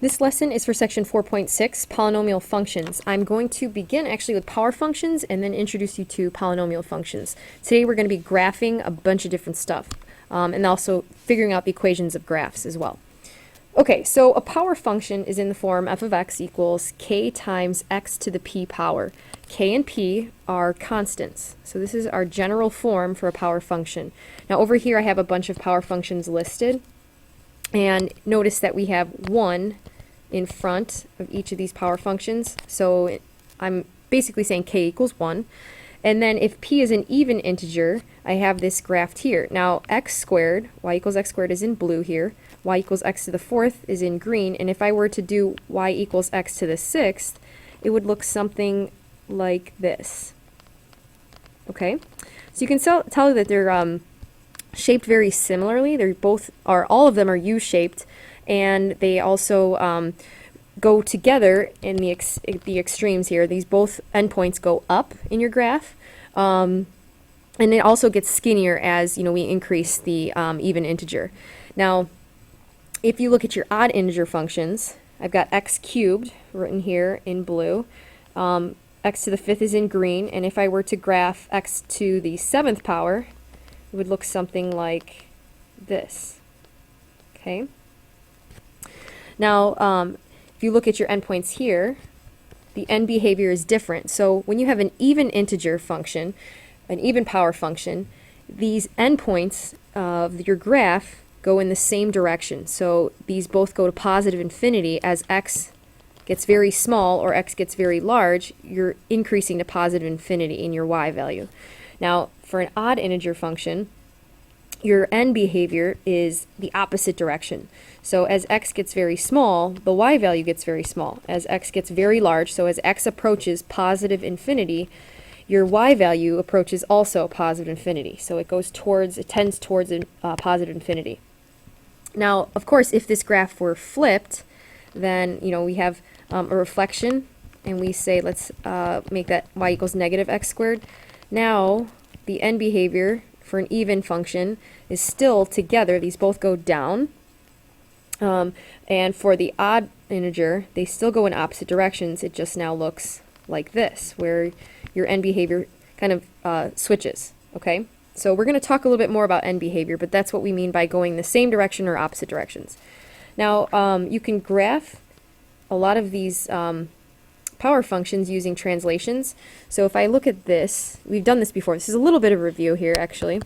This lesson is for section 4.6, polynomial functions. I'm going to begin actually with power functions and then introduce you to polynomial functions. Today we're going to be graphing a bunch of different stuff and also figuring out the equations of graphs as well. Okay, so a power function is in the form f of x equals k times x to the p power. K and p are constants. So this is our general form for a power function. Now over here I have a bunch of power functions listed. And notice that we have 1 in front of each of these power functions. So I'm basically saying k equals 1. And then if p is an even integer, I have this graphed here. Now x squared, y equals x squared is in blue here. Y equals x to the 4th is in green. And if I were to do y equals x to the 6th, it would look something like this. Okay? So you can tell that they're shaped very similarly. All of them are U-shaped, and they also go together in the extremes here. These both endpoints go up in your graph, and it also gets skinnier as we increase the even integer. Now, if you look at your odd integer functions, I've got x cubed written here in blue. X to the 5th is in green, and if I were to graph x to the 7th power, it would look something like this. Okay. Now, if you look at your endpoints here, the end behavior is different. So when you have an even integer function, an even power function, these endpoints of your graph go in the same direction. So these both go to positive infinity. As x gets very small or x gets very large, you're increasing to positive infinity in your y value. Now, for an odd integer function, your end behavior is the opposite direction. So as x gets very small, the y value gets very small. As x gets very large, so as x approaches positive infinity, your y value approaches also positive infinity. So it tends towards positive infinity. Now, of course, if this graph were flipped, then we have a reflection, and we say let's make that y equals negative x squared. Now, the end behavior for an even function is still together. These both go down. And for the odd integer, they still go in opposite directions. It just now looks like this, where your end behavior kind of switches. Okay? So we're going to talk a little bit more about end behavior, but that's what we mean by going the same direction or opposite directions. Now, you can graph a lot of these power functions using translations. So if I look at this, we've done this before. This is a little bit of a review here, actually.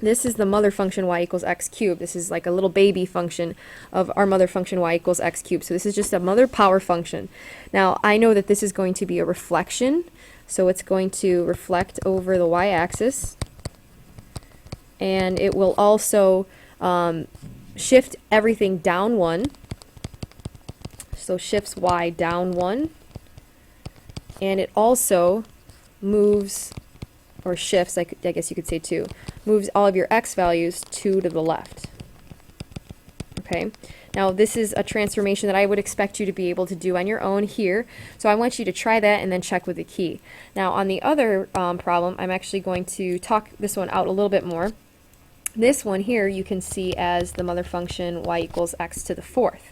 This is the mother function y equals x cubed. This is like a little baby function of our mother function y equals x cubed. So this is just a mother power function. Now, I know that this is going to be a reflection. So it's going to reflect over the y-axis. And it will also shift everything down 1. So shifts y down 1. And it also moves, or shifts, I guess you could say 2, moves all of your x values 2 to the left. Okay, now this is a transformation that I would expect you to be able to do on your own here. So I want you to try that and then check with the key. Now on the other problem, I'm actually going to talk this one out a little bit more. This one here you can see as the mother function y equals x to the 4th.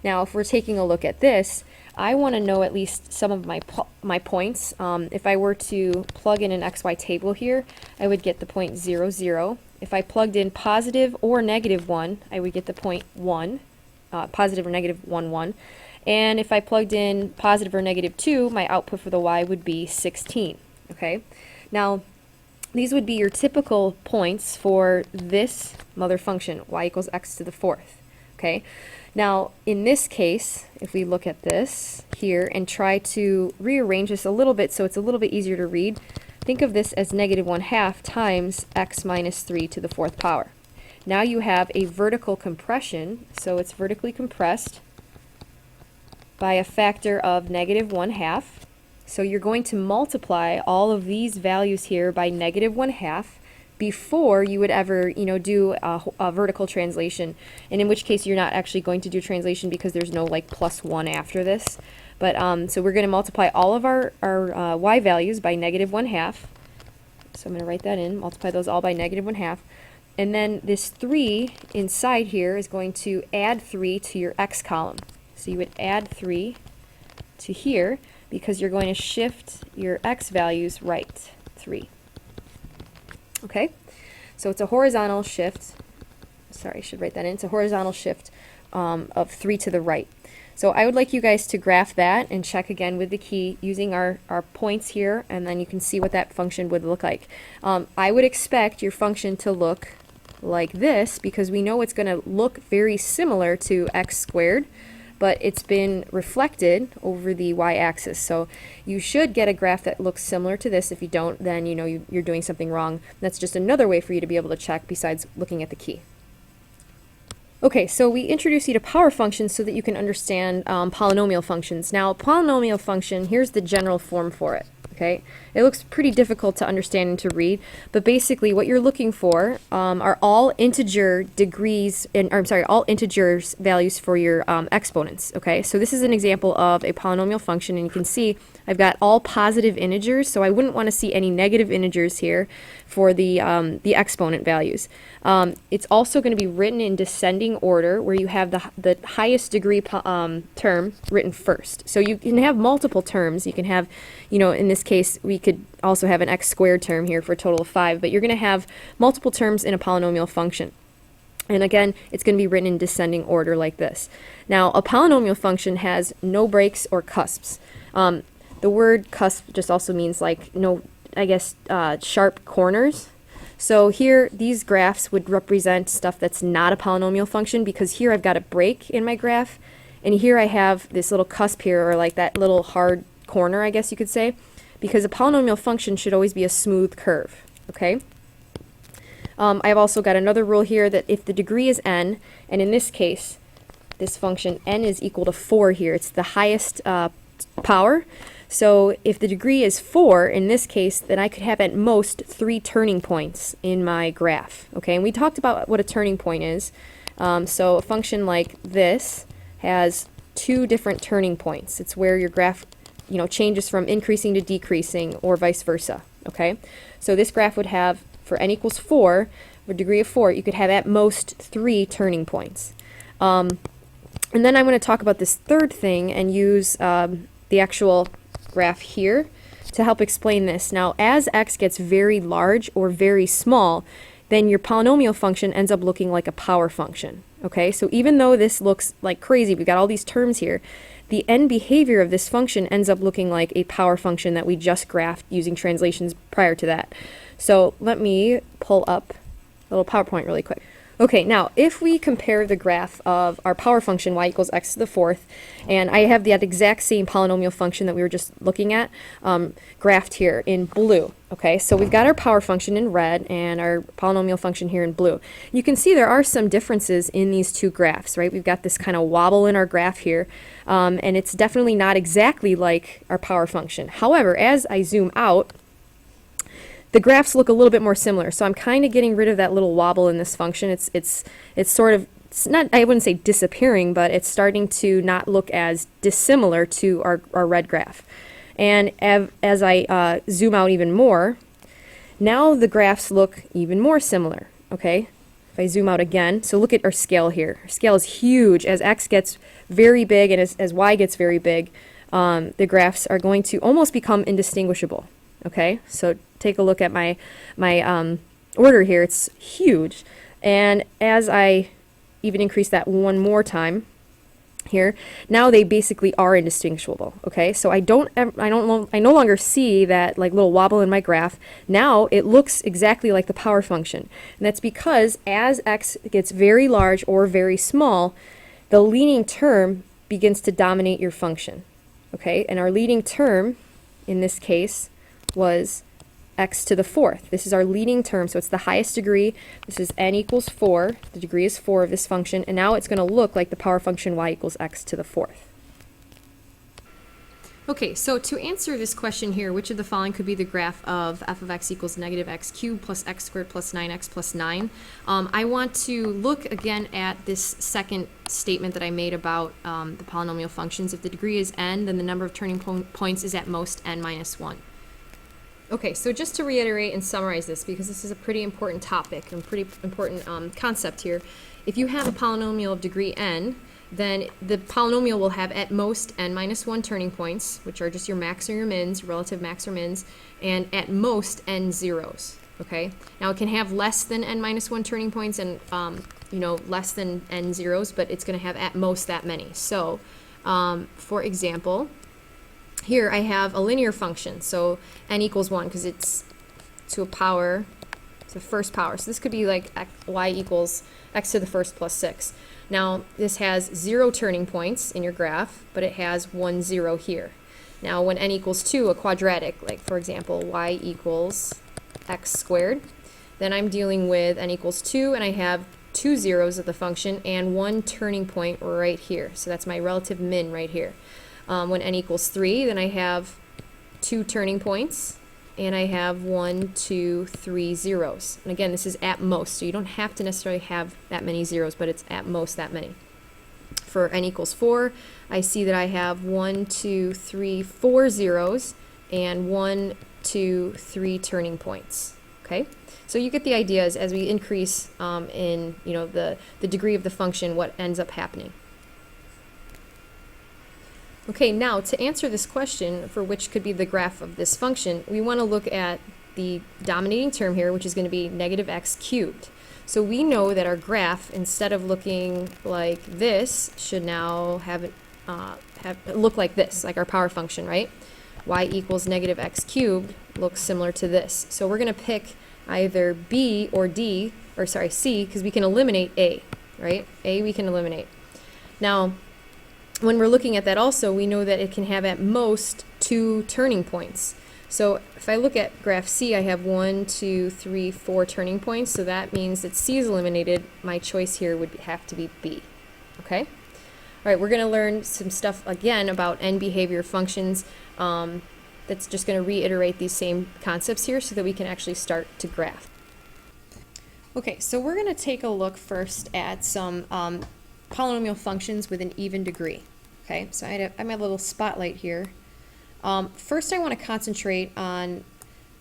Now if we're taking a look at this, I want to know at least some of my points. If I were to plug in an xy table here, I would get the point 0, 0. If I plugged in positive or negative 1, I would get the point 1, positive or negative 1, 1. And if I plugged in positive or negative 2, my output for the y would be 16. Okay? Now, these would be your typical points for this mother function, y equals x to the 4th. Okay? Now, in this case, if we look at this here and try to rearrange this a little bit so it's a little bit easier to read, think of this as negative 1/2 times x minus 3 to the 4th power. Now you have a vertical compression, so it's vertically compressed by a factor of negative 1/2. So you're going to multiply all of these values here by negative 1/2 before you would ever, do a vertical translation, and in which case you're not actually going to do translation because there's no like +1 after this. But so we're going to multiply all of our y values by negative 1/2. So I'm going to write that in, multiply those all by negative 1/2. And then this 3 inside here is going to add 3 to your x column. So you would add 3 to here because you're going to shift your x values right 3. Okay? So it's a horizontal shift. Sorry, I should write that in. It's a horizontal shift of 3 to the right. So I would like you guys to graph that and check again with the key using our points here, and then you can see what that function would look like. I would expect your function to look like this because we know it's going to look very similar to x squared, but it's been reflected over the y-axis. So you should get a graph that looks similar to this. If you don't, then you know you're doing something wrong. That's just another way for you to be able to check besides looking at the key. Okay, so we introduce you to power functions so that you can understand polynomial functions. Now, a polynomial function, here's the general form for it. Okay, it looks pretty difficult to understand and to read, but basically what you're looking for are all integer degrees, all integers values for your exponents. Okay, so this is an example of a polynomial function, and you can see I've got all positive integers, so I wouldn't want to see any negative integers here for the exponent values. It's also going to be written in descending order, where you have the highest degree term written first. So you can have multiple terms. You can have, in this case, we could also have an x squared term here for a total of 5, but you're going to have multiple terms in a polynomial function. And again, it's going to be written in descending order like this. Now, a polynomial function has no breaks or cusps. The word cusp just also means like sharp corners. So here, these graphs would represent stuff that's not a polynomial function, because here I've got a break in my graph, and here I have this little cusp here, or like that little hard corner, I guess you could say, because a polynomial function should always be a smooth curve, okay? I've also got another rule here that if the degree is n, and in this case, this function n is equal to 4 here, it's the highest power. So if the degree is 4 in this case, then I could have at most 3 turning points in my graph. Okay, and we talked about what a turning point is. So a function like this has 2 different turning points. It's where your graph, changes from increasing to decreasing, or vice versa. Okay, so this graph would have, for n equals 4, with a degree of 4, you could have at most 3 turning points. And then I'm going to talk about this third thing and use the actual graph here to help explain this. Now, as x gets very large or very small, then your polynomial function ends up looking like a power function. Okay, so even though this looks like crazy, we've got all these terms here, the end behavior of this function ends up looking like a power function that we just graphed using translations prior to that. So let me pull up a little PowerPoint really quick. Okay, now if we compare the graph of our power function y equals x to the 4th, and I have that exact same polynomial function that we were just looking at graphed here in blue. Okay, so we've got our power function in red and our polynomial function here in blue. You can see there are some differences in these two graphs, right? We've got this kind of wobble in our graph here, and it's definitely not exactly like our power function. However, as I zoom out, the graphs look a little bit more similar, so I'm kind of getting rid of that little wobble in this function. It's not, I wouldn't say disappearing, but it's starting to not look as dissimilar to our red graph. And as I zoom out even more, now the graphs look even more similar, okay? If I zoom out again, so look at our scale here. Our scale is huge. As x gets very big and as y gets very big, the graphs are going to almost become indistinguishable, okay? So take a look at my order here. It's huge, and as I even increase that one more time here, now they basically are indistinguishable. Okay, so I no longer see that like little wobble in my graph. Now it looks exactly like the power function, and that's because as x gets very large or very small, the leading term begins to dominate your function. Okay, and our leading term in this case was x to the 4th. This is our leading term, so it's the highest degree. This is n equals 4. The degree is 4 of this function, and now it's going to look like the power function y equals x to the 4th. Okay, so to answer this question here, which of the following could be the graph of f of x equals negative x cubed plus x squared plus 9x plus 9? I want to look again at this second statement that I made about the polynomial functions. If the degree is n, then the number of turning points is at most n minus 1. Okay, so just to reiterate and summarize this, because this is a pretty important topic and pretty important concept here, if you have a polynomial of degree n, then the polynomial will have at most n minus 1 turning points, which are just your max or your mins, relative max or mins, and at most n zeros. Okay. Now it can have less than n minus 1 turning points and less than n zeros, but it's going to have at most that many. So, for example, here I have a linear function, so n equals 1 because it's to a power, it's the first power. So this could be like y equals x to the first plus 6. Now this has 0 turning points in your graph, but it has 1, 0 here. Now when n equals 2, a quadratic, like for example y equals x squared, then I'm dealing with n equals 2 and I have 2 zeros of the function and 1 turning point right here. So that's my relative min right here. When n equals 3, then I have 2 turning points and I have 1, 2, 3 zeros. And again, this is at most, so you don't have to necessarily have that many zeros, but it's at most that many. For n equals 4, I see that I have 1, 2, 3, 4 zeros and 1, 2, 3 turning points. Okay? So you get the idea as we increase in the degree of the function, what ends up happening. Okay, now to answer this question for which could be the graph of this function, we want to look at the dominating term here, which is going to be negative x cubed. So we know that our graph, instead of looking like this, should now have look like this, like our power function, right? Y equals negative x cubed looks similar to this. So we're going to pick either B or D, or sorry, C, because we can eliminate A, right? A we can eliminate. Now, when we're looking at that also, we know that it can have at most 2 turning points. So if I look at graph C, I have 1, 2, 3, 4 turning points. So that means that C is eliminated. My choice here would have to be B. Okay? All right, we're going to learn some stuff again about n behavior functions. That's just going to reiterate these same concepts here so that we can actually start to graph. Okay, so we're going to take a look first at some polynomial functions with an even degree. Okay, so I have my little spotlight here. First I want to concentrate on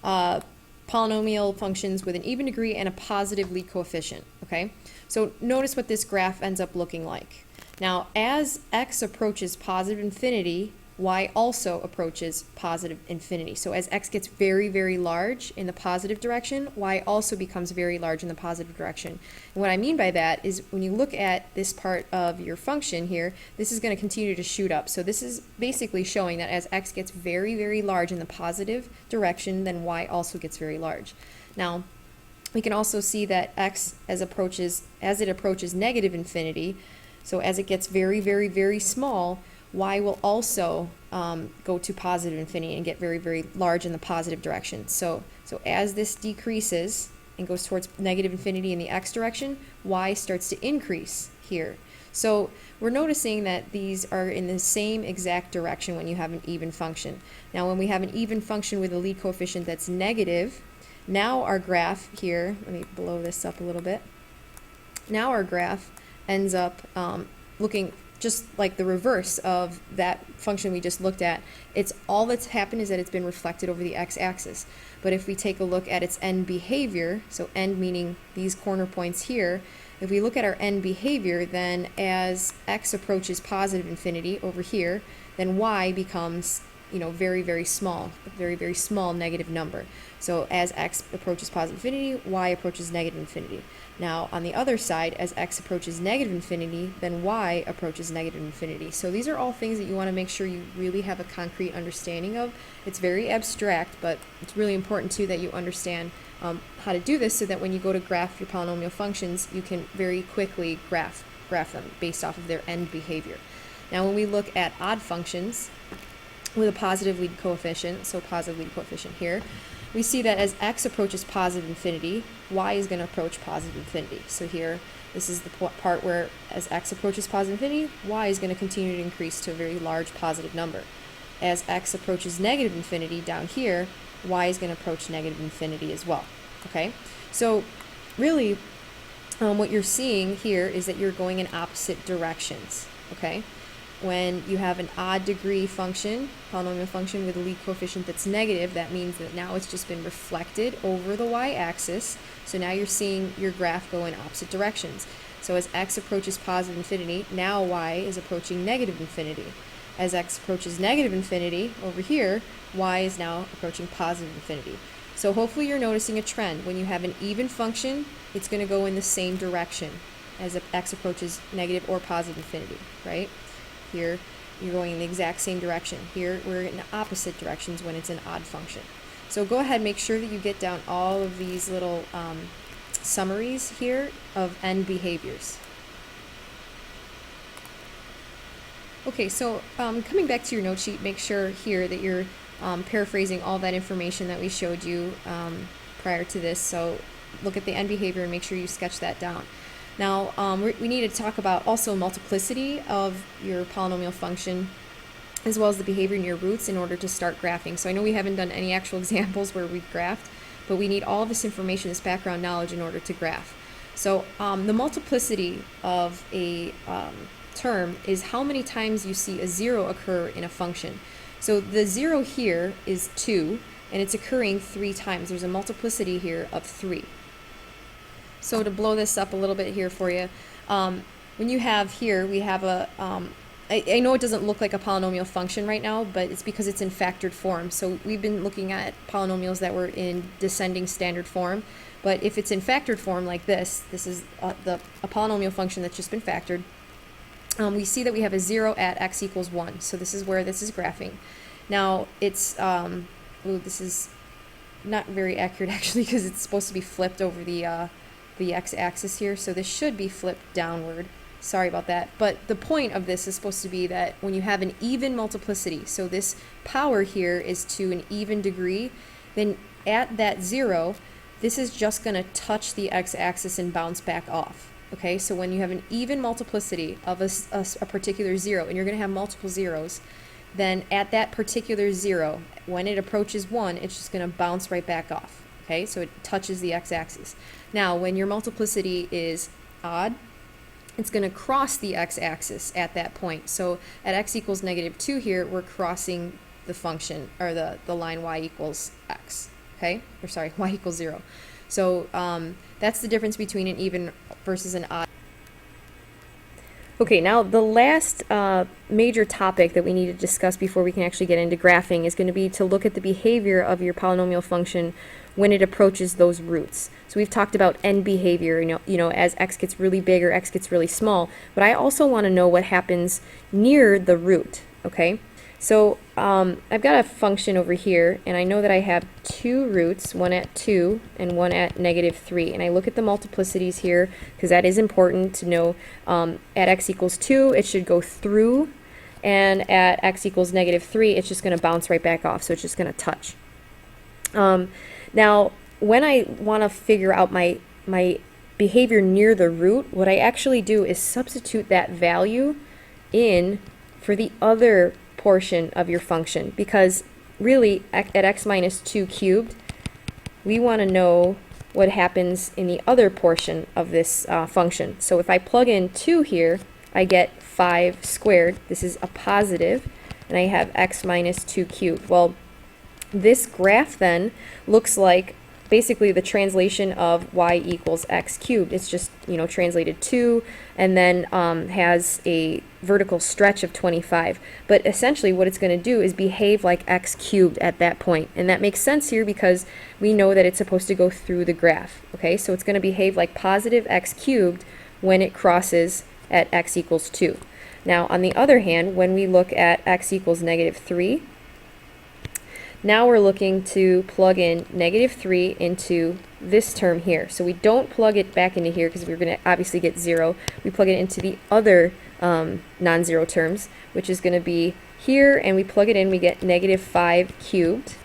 polynomial functions with an even degree and a positive lead coefficient. Okay, so notice what this graph ends up looking like. Now as x approaches positive infinity, y also approaches positive infinity. So as x gets very, very large in the positive direction, y also becomes very large in the positive direction. And what I mean by that is when you look at this part of your function here, this is going to continue to shoot up. So this is basically showing that as x gets very, very large in the positive direction, then y also gets very large. Now, we can also see that x as it approaches negative infinity, so as it gets very, very, very small, y will also go to positive infinity and get very, very large in the positive direction. So as this decreases and goes towards negative infinity in the x direction, y starts to increase here. So we're noticing that these are in the same exact direction when you have an even function. Now when we have an even function with a lead coefficient that's negative, now our graph here, let me blow this up a little bit, now our graph ends up looking just like the reverse of that function we just looked at. It's all that's happened is that it's been reflected over the x-axis. But if we take a look at its end behavior, so end meaning these corner points here, if we look at our end behavior, then as x approaches positive infinity over here, then y becomes very, very small, a very, very small negative number. So as x approaches positive infinity, y approaches negative infinity. Now on the other side, as x approaches negative infinity, then y approaches negative infinity. So these are all things that you want to make sure you really have a concrete understanding of. It's very abstract, but it's really important too that you understand how to do this so that when you go to graph your polynomial functions, you can very quickly graph them based off of their end behavior. Now when we look at odd functions with a positive lead coefficient, so positive lead coefficient here, we see that as x approaches positive infinity, y is going to approach positive infinity. So here, this is the part where as x approaches positive infinity, y is going to continue to increase to a very large positive number. As x approaches negative infinity down here, y is going to approach negative infinity as well. Okay, so really what you're seeing here is that you're going in opposite directions. Okay, when you have an odd degree function, polynomial function with a lead coefficient that's negative, that means that now it's just been reflected over the y-axis. So now you're seeing your graph go in opposite directions. So as x approaches positive infinity, now y is approaching negative infinity. As x approaches negative infinity over here, y is now approaching positive infinity. So hopefully you're noticing a trend. When you have an even function, it's going to go in the same direction as if x approaches negative or positive infinity, right? Here, you're going in the exact same direction. Here, we're in opposite directions when it's an odd function. So go ahead and make sure that you get down all of these little summaries here of end behaviors. Okay, so coming back to your note sheet, make sure here that you're paraphrasing all that information that we showed you prior to this. So look at the end behavior and make sure you sketch that down. Now, we need to talk about also multiplicity of your polynomial function as well as the behavior in your roots in order to start graphing. So I know we haven't done any actual examples where we've graphed, but we need all of this information, this background knowledge in order to graph. So the multiplicity of a term is how many times you see a 0 occur in a function. So the 0 here is 2, and it's occurring 3 times. There's a multiplicity here of 3. So to blow this up a little bit here for you, when you have here, we have a, I know it doesn't look like a polynomial function right now, but it's because it's in factored form. So we've been looking at polynomials that were in descending standard form, but if it's in factored form like this is a polynomial function that's just been factored. We see that we have a 0 at x equals 1. So this is where this is graphing. Now it's, this is not very accurate actually because it's supposed to be flipped over the x-axis here. So this should be flipped downward. Sorry about that. But the point of this is supposed to be that when you have an even multiplicity, so this power here is to an even degree, then at that 0, this is just going to touch the x-axis and bounce back off. Okay, so when you have an even multiplicity of a particular 0, and you're going to have multiple zeros, then at that particular 0, when it approaches 1, it's just going to bounce right back off. Okay, so it touches the x-axis. Now, when your multiplicity is odd, it's going to cross the x-axis at that point. So at x equals -2 here, we're crossing the function, or the line y equals x. Okay, or sorry, y equals 0. So that's the difference between an even versus an odd. Okay, now the last major topic that we need to discuss before we can actually get into graphing is going to be to look at the behavior of your polynomial function when it approaches those roots. So we've talked about end behavior, you know, as x gets really big or x gets really small, but I also want to know what happens near the root, okay? So I've got a function over here, and I know that I have 2 roots, one at 2 and one at -3. And I look at the multiplicities here because that is important to know. At x equals 2, it should go through, and at x equals -3, it's just going to bounce right back off, so it's just going to touch. Now, when I want to figure out my behavior near the root, what I actually do is substitute that value in for the other portion of your function, because really at x minus 2 cubed, we want to know what happens in the other portion of this function. So if I plug in 2 here, I get 5 squared. This is a positive, and I have x minus 2 cubed. Well, this graph then looks like basically the translation of y equals x cubed. It's just, you know, translated 2 and then has a vertical stretch of 25. But essentially what it's going to do is behave like x cubed at that point. And that makes sense here because we know that it's supposed to go through the graph. Okay, so it's going to behave like positive x cubed when it crosses at x equals 2. Now, on the other hand, when we look at x equals -3, now we're looking to plug in -3 into this term here. So we don't plug it back into here because we're going to obviously get 0. We plug it into the other non-zero terms, which is going to be here, and we plug it in, we get -5 cubed.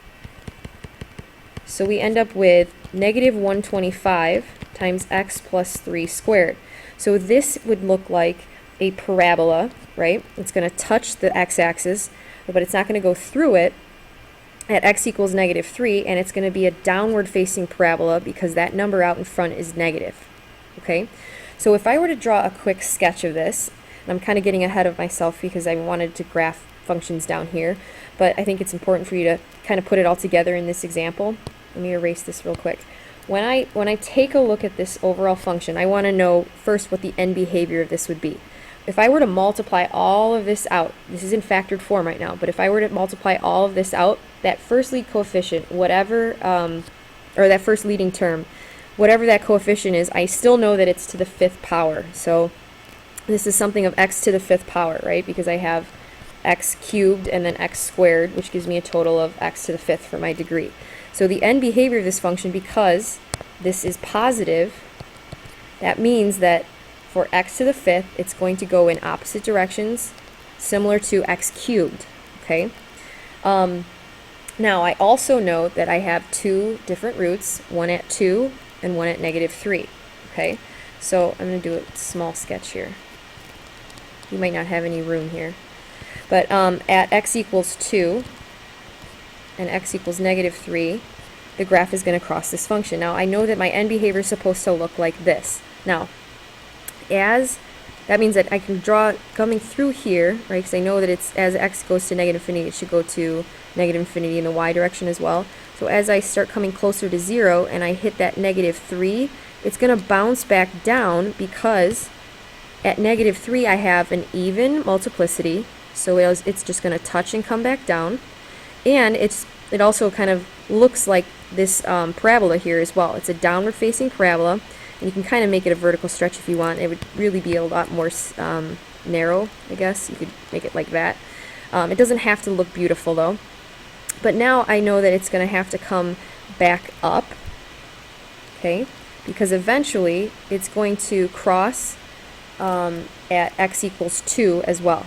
So we end up with -125 times x plus 3 squared. So this would look like a parabola, right? It's going to touch the x-axis, but it's not going to go through it at x equals -3, and it's going to be a downward facing parabola because that number out in front is negative. Okay, so if I were to draw a quick sketch of this, and I'm kind of getting ahead of myself because I wanted to graph functions down here, but I think it's important for you to kind of put it all together in this example. Let me erase this real quick. when I take a look at this overall function, I want to know first what the end behavior of this would be. If I were to multiply all of this out, this is in factored form right now, but if I were to multiply all of this out, that first lead coefficient, whatever, or that first leading term, whatever that coefficient is, I still know that it's to the 5th power. So this is something of x to the 5th power, right? Because I have x cubed and then x squared, which gives me a total of x to the 5th for my degree. So the end behavior of this function, because this is positive, that means that for x to the 5th, it's going to go in opposite directions, similar to x cubed, okay? Now, I also know that I have two different roots, one at 2 and one at -3, okay? So I'm going to do a small sketch here. You might not have any room here. But at x equals 2 and x equals -3, the graph is going to cross this function. Now, I know that my end behavior is supposed to look like this. Now, that means that I can draw coming through here, right, because I know that it's as x goes to -infinity, it should go to -infinity in the y direction as well. So as I start coming closer to 0 and I hit that -3, it's going to bounce back down because at -3 I have an even multiplicity, so it's just going to touch and come back down. And it also kind of looks like this parabola here as well. It's a downward facing parabola. And you can kind of make it a vertical stretch if you want. It would really be a lot more narrow, I guess. You could make it like that. It doesn't have to look beautiful though. But now I know that it's going to have to come back up, okay? Because eventually it's going to cross at x equals 2 as well.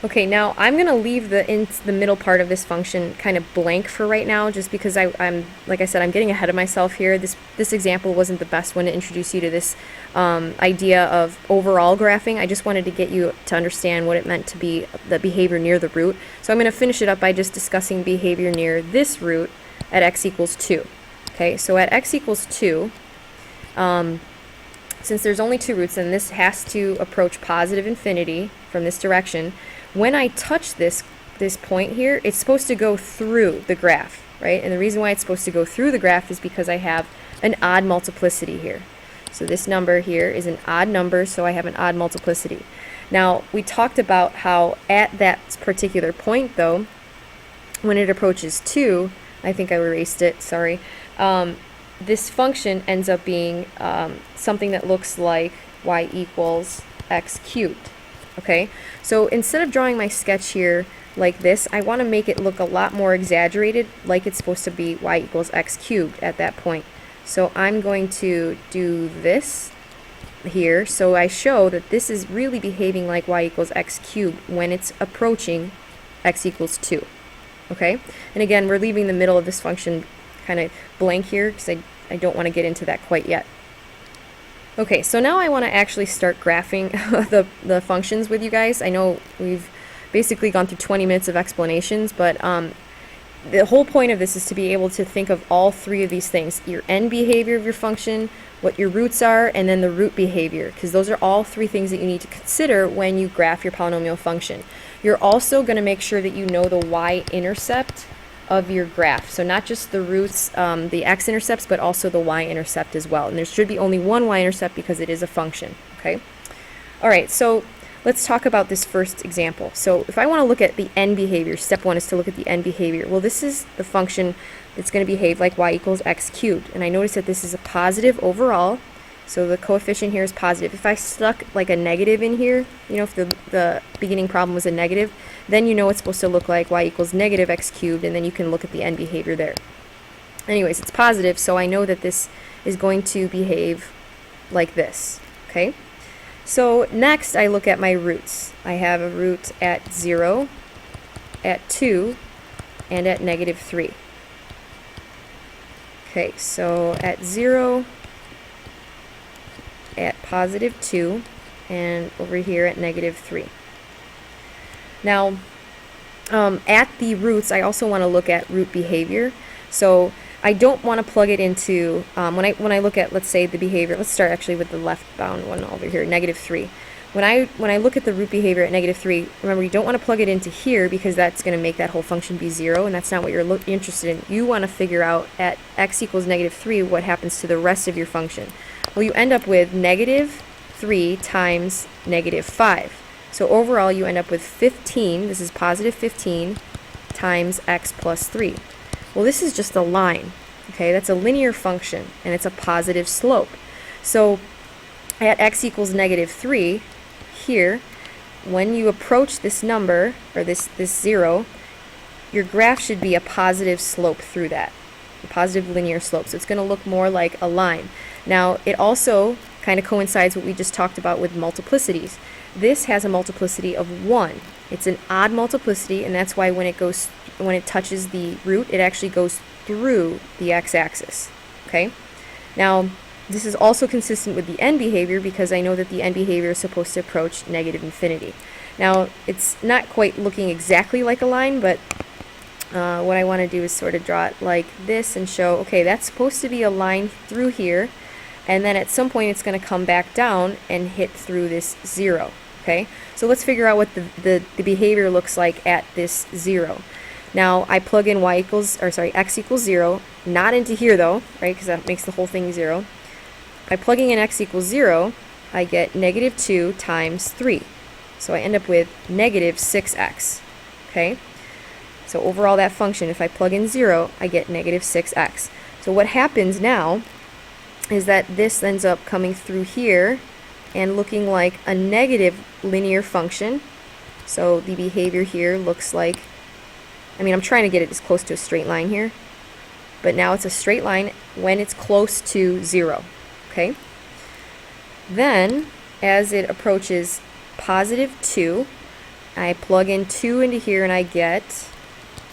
Okay, now I'm going to leave the middle part of this function kind of blank for right now, just because I'm like I said, I'm getting ahead of myself here. This example wasn't the best one to introduce you to this idea of overall graphing. I just wanted to get you to understand what it meant to be the behavior near the root. So I'm going to finish it up by just discussing behavior near this root at x equals 2. Okay, so at x equals 2, since there's only two roots and this has to approach positive infinity from this direction, when I touch this point here, it's supposed to go through the graph, right? And the reason why it's supposed to go through the graph is because I have an odd multiplicity here. So this number here is an odd number, so I have an odd multiplicity. Now, we talked about how at that particular point, though, when it approaches 2, I think I erased it, sorry, this function ends up being something that looks like y equals x cubed. Okay, so instead of drawing my sketch here like this, I want to make it look a lot more exaggerated, like it's supposed to be y equals x cubed at that point. So I'm going to do this here, so I show that this is really behaving like y equals x cubed when it's approaching x equals 2. Okay, and again, we're leaving the middle of this function kind of blank here because I don't want to get into that quite yet. Okay, so now I want to actually start graphing the functions with you guys. I know we've basically gone through 20 minutes of explanations, but the whole point of this is to be able to think of all three of these things: your end behavior of your function, what your roots are, and then the root behavior, because those are all three things that you need to consider when you graph your polynomial function. You're also going to make sure that you know the y-intercept of your graph. So not just the roots, the x-intercepts, but also the y-intercept as well. And there should be only one y-intercept because it is a function, okay? All right, so let's talk about this first example. So if I want to look at the end behavior, step 1 is to look at the end behavior. Well, this is the function that's going to behave like y equals x cubed. And I notice that this is a positive overall, so the coefficient here is positive. If I stuck like a negative in here, you know, if the beginning problem was a negative, then you know it's supposed to look like y equals negative x cubed, and then you can look at the end behavior there. Anyways, it's positive, so I know that this is going to behave like this, okay? So next I look at my roots. I have a root at 0, at 2, and at -3. Okay, so at 0, at +2, and over here at -3. Now, at the roots, I also want to look at root behavior. So I don't want to plug it into, when I look at, let's say, the behavior, let's start actually with the left bound one over here, -3. when I look at the root behavior at -3, remember you don't want to plug it into here because that's going to make that whole function be 0, and that's not what you're interested in. You want to figure out at x equals -3 what happens to the rest of your function. Well, you end up with -3 times -5. So overall you end up with 15, this is positive 15, times x plus 3. Well, this is just a line, okay? That's a linear function, and it's a positive slope. So at x equals -3, here, when you approach this number, or this 0, your graph should be a positive slope through that, a positive linear slope. So it's going to look more like a line. Now, it also kind of coincides with what we just talked about with multiplicities. This has a multiplicity of 1. It's an odd multiplicity, and that's why when it touches the root, it actually goes through the x-axis. Okay? Now, this is also consistent with the end behavior because I know that the end behavior is supposed to approach -infinity. Now, it's not quite looking exactly like a line, but what I want to do is sort of draw it like this and show, okay, that's supposed to be a line through here, and then at some point it's going to come back down and hit through this 0. Okay? So let's figure out what the behavior looks like at this 0. Now, I plug in x equals 0, not into here though, right, because that makes the whole thing 0. By plugging in x equals 0, I get -2 times 3. So I end up with -6x. Okay? So overall that function, if I plug in 0, I get -6x. So what happens now is that this ends up coming through here and looking like a negative linear function. So the behavior here looks like, I'm trying to get it as close to a straight line here, but now it's a straight line when it's close to 0. Okay? Then, as it approaches +2, I plug in 2 into here and I get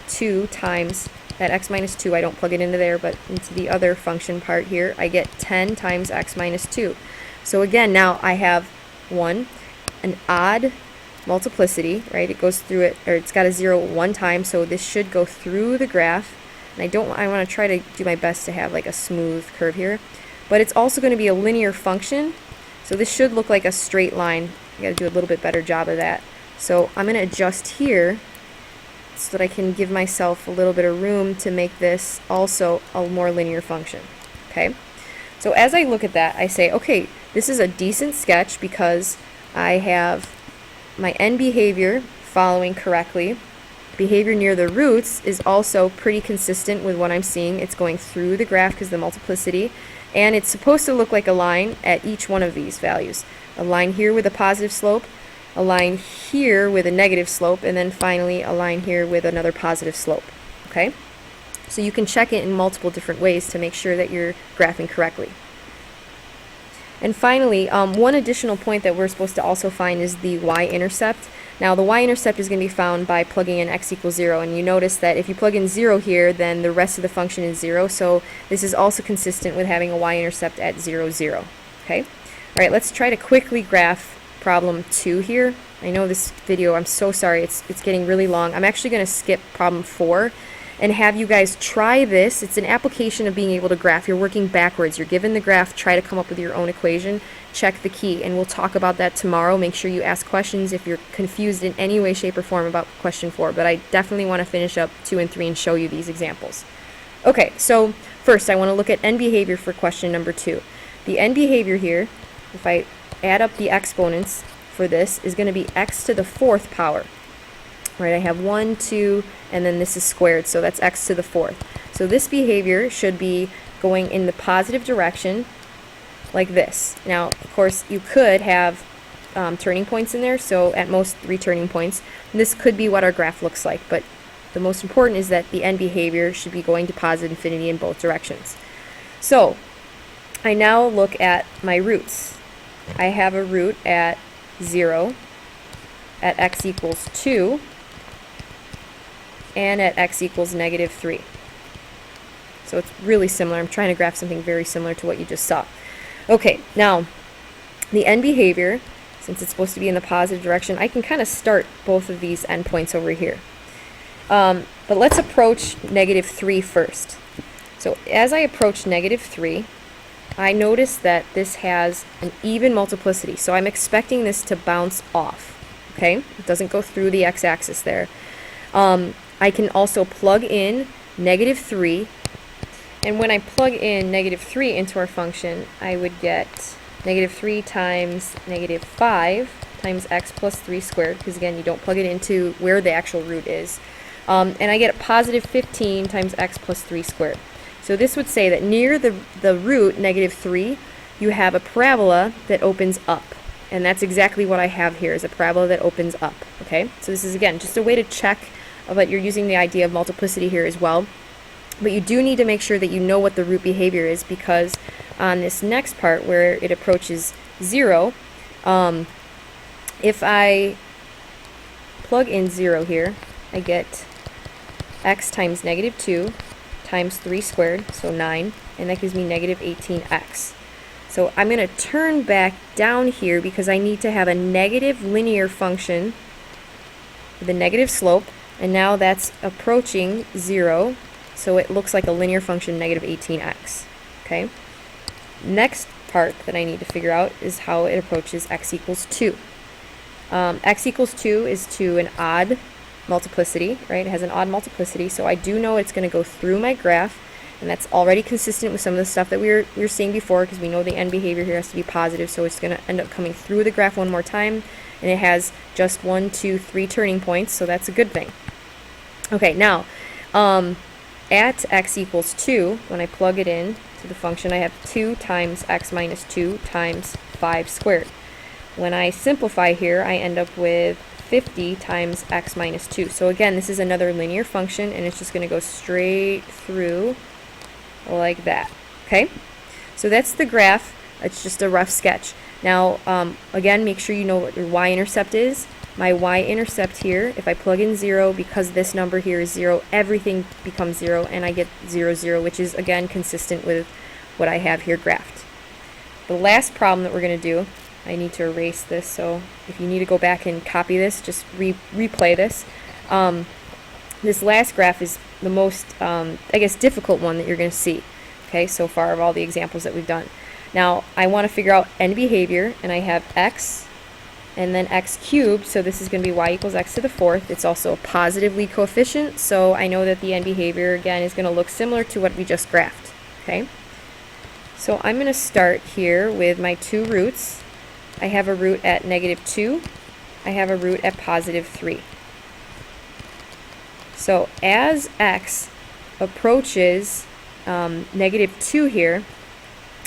2 times that x minus 2. I don't plug it into there, but into the other function part here, I get 10 times x minus 2. So again, now I have an odd multiplicity, right? It goes through it, or it's got a 0 one time, so this should go through the graph. And I want to try to do my best to have like a smooth curve here. But it's also going to be a linear function, so this should look like a straight line. I got to do a little bit better job of that. So I'm going to adjust here so that I can give myself a little bit of room to make this also a more linear function. Okay? So as I look at that, I say, okay, this is a decent sketch because I have my end behavior following correctly. Behavior near the roots is also pretty consistent with what I'm seeing. It's going through the graph because of the multiplicity, and it's supposed to look like a line at each one of these values. A line here with a positive slope, a line here with a negative slope, and then finally a line here with another positive slope. Okay? So you can check it in multiple different ways to make sure that you're graphing correctly. And finally, one additional point that we're supposed to also find is the y-intercept. Now, the y-intercept is going to be found by plugging in x equals 0, and you notice that if you plug in 0 here, then the rest of the function is 0, so this is also consistent with having a y-intercept at 0, 0. Okay? All right, let's try to quickly graph problem 2 here. I know this video, I'm so sorry, it's getting really long. I'm actually going to skip problem 4 and have you guys try this. It's an application of being able to graph. You're working backwards. You're given the graph, try to come up with your own equation, check the key, and we'll talk about that tomorrow. Make sure you ask questions if you're confused in any way, shape, or form about question 4, but I definitely want to finish up 2 and 3 and show you these examples. Okay, so first I want to look at end behavior for question number 2. The end behavior here, if I add up the exponents for this, is going to be x to the 4th power. Right, I have 1, 2, and then this is squared, so that's x to the 4th. So this behavior should be going in the positive direction, like this. Now, of course, you could have turning points in there, so at most 3 turning points. This could be what our graph looks like, but the most important is that the end behavior should be going to positive infinity in both directions. So, I now look at my roots. I have a root at 0, at x equals 2, and at x equals -3. So it's really similar. I'm trying to graph something very similar to what you just saw. Okay, now the end behavior, since it's supposed to be in the positive direction, I can kind of start both of these endpoints over here. But let's approach -3 first. So as I approach -3, I notice that this has an even multiplicity, so I'm expecting this to bounce off, okay? It doesn't go through the x-axis there. I can also plug in -3, and when I plug in -3 into our function, I would get -3 times -5 times x plus 3 squared, because again, you don't plug it into where the actual root is. And I get a positive 15 times x plus 3 squared. So this would say that near the root, -3, you have a parabola that opens up. And that's exactly what I have here, is a parabola that opens up. Okay? So this is, again, just a way to check that you're using the idea of multiplicity here as well. But you do need to make sure that you know what the root behavior is, because on this next part where it approaches 0, if I plug in 0 here, I get x times -2 times 3 squared, so 9, and that gives me -18x. So I'm going to turn back down here because I need to have a negative linear function with a negative slope, and now that's approaching 0, so it looks like a linear function, -18x. Okay? Next part that I need to figure out is how it approaches x equals 2. X equals 2 is to an odd multiplicity, right? It has an odd multiplicity, so I do know it's going to go through my graph, and that's already consistent with some of the stuff that we were seeing before, because we know the end behavior here has to be positive, so it's going to end up coming through the graph one more time, and it has just 1, 2, 3 turning points, so that's a good thing. Okay, now, at x equals 2, when I plug it in to the function, I have 2 times x minus 2 times 5 squared. When I simplify here, I end up with 50 times x minus 2. So again, this is another linear function, and it's just going to go straight through like that. Okay? So that's the graph. It's just a rough sketch. Now, again, make sure you know what your y-intercept is. My y-intercept here, if I plug in 0, because this number here is 0, everything becomes 0, and I get 0, 0, which is, again, consistent with what I have here graphed. The last problem that we're going to do, I need to erase this, so if you need to go back and copy this, just replay this. This last graph is the most, I guess, difficult one that you're going to see, okay, so far of all the examples that we've done. Now, I want to figure out end behavior, and I have x and then x cubed, so this is going to be y equals x to the 4th. It's also a positive lead coefficient, so I know that the end behavior, again, is going to look similar to what we just graphed, okay? So I'm going to start here with my two roots. I have a root at -2. I have a root at +3. So as x approaches -2 here,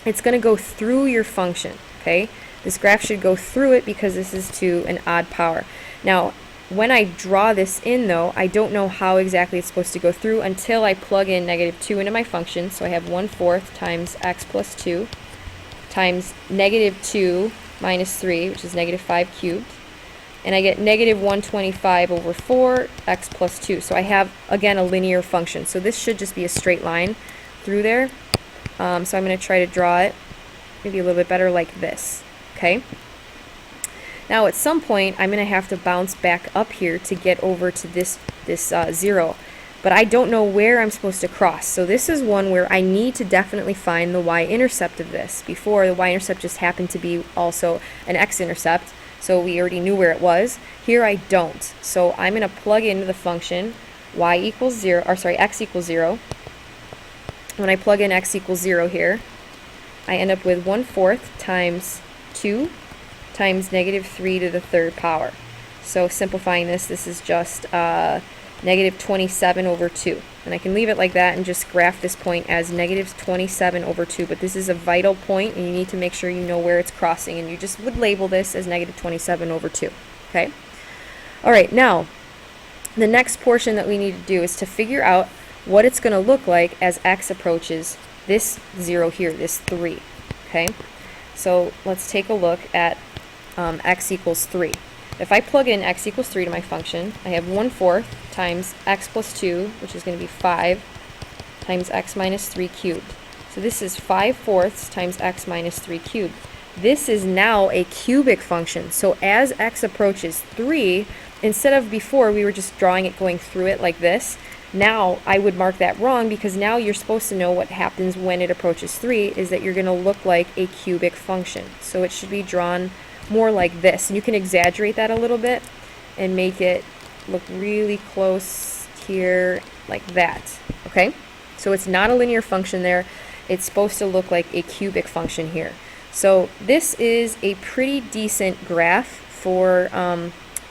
it's going to go through your function, okay? This graph should go through it because this is to an odd power. Now, when I draw this in, though, I don't know how exactly it's supposed to go through until I plug in -2 into my function. So I have 1/4 times x plus 2 times -2 minus 3, which is -5 cubed. And I get -125 over 4 x plus 2. So I have, again, a linear function. So this should just be a straight line through there. So I'm going to try to draw it maybe a little bit better like this. Okay? Now at some point I'm going to have to bounce back up here to get over to this 0. But I don't know where I'm supposed to cross. So this is one where I need to definitely find the y-intercept of this. Before, the y-intercept just happened to be also an x-intercept, so we already knew where it was. Here I don't. So I'm going to plug into the function y equals 0, or sorry, x equals 0. When I plug in x equals 0 here, I end up with 1/4 times 2 times -3 to the 3rd power. So simplifying this, this is just -27 over 2. And I can leave it like that and just graph this point as -27 over 2. But this is a vital point, and you need to make sure you know where it's crossing. And you just would label this as -27 over 2. Okay? All right, now, the next portion that we need to do is to figure out what it's going to look like as x approaches this 0 here, this 3. Okay? So let's take a look at x equals 3. If I plug in x equals 3 to my function, I have 1/4 times x plus 2, which is going to be 5, times x minus 3 cubed. So this is 5/4 times x minus 3 cubed. This is now a cubic function. So as x approaches 3, instead of before we were just drawing it going through it like this, Now I would mark that wrong, because now you're supposed to know what happens when it approaches 3 is that you're going to look like a cubic function. So it should be drawn more like this. And you can exaggerate that a little bit and make it look really close here, like that. Okay? So it's not a linear function there. It's supposed to look like a cubic function here. So this is a pretty decent graph for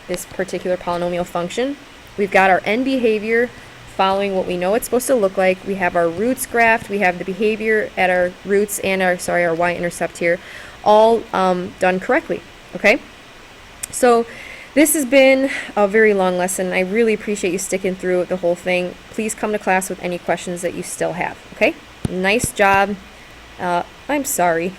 this particular polynomial function. We've got our end behavior following what we know it's supposed to look like. We have our roots graphed. We have the behavior at our roots and our y-intercept here, all done correctly. Okay? So this has been a very long lesson. I really appreciate you sticking through the whole thing. Please come to class with any questions that you still have. Okay? Nice job. I'm sorry.